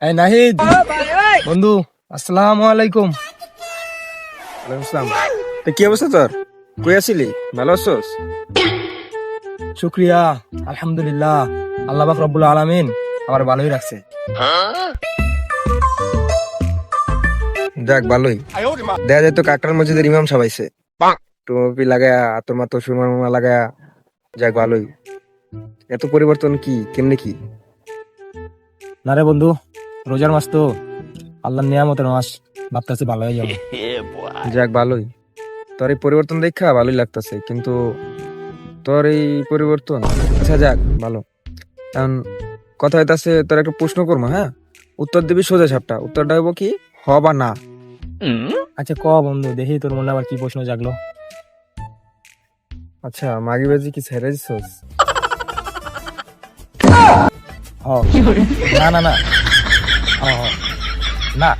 এই নাহিদ বন্ধু, আসসালামু আলাইকুম। ওয়ালাইকুম আসসালাম। তো কি অবস্থা তোর? কই আছিলি? ভালো আছোস? শুক্রিয়া, আলহামদুলিল্লাহ। আল্লাহ পাক রব্বুল আলামিন আমার ভালোই রাখছে। যাক ভালোই। দেখা যায় তো কাকরার মসজিদের ইমাম সাবাইছে, টুপি লাগায়া তোর মা তো সুরমা লাগায়া। যাক ভালোই। এত পরিবর্তন কি কেমনে কি? না রে বন্ধু, রোজার মাস তো, আল্লাহর নিয়ামতের মাস, ভাবতেছি ভালো হয়ে যাবে। যাক ভালোই। তোর এই পরিবর্তন দেখা ভালোই লাগতেছে, কিন্তু তোর এই পরিবর্তন, আচ্ছা যাক ভালো। কারণ কথা হইতাছে, তোর একটা প্রশ্ন করবো, হ্যাঁ? উত্তর দিবি সোজা সাপটা। উত্তরটা হইব কি, হ বা না। আচ্ছা ক বন্ধু, দেখি তোর মনে আবার কি প্রশ্ন জাগলো। আচ্ছা, মাগিবাজি কি ছেড়ে দিছস? হ। না না না, হ হ। না।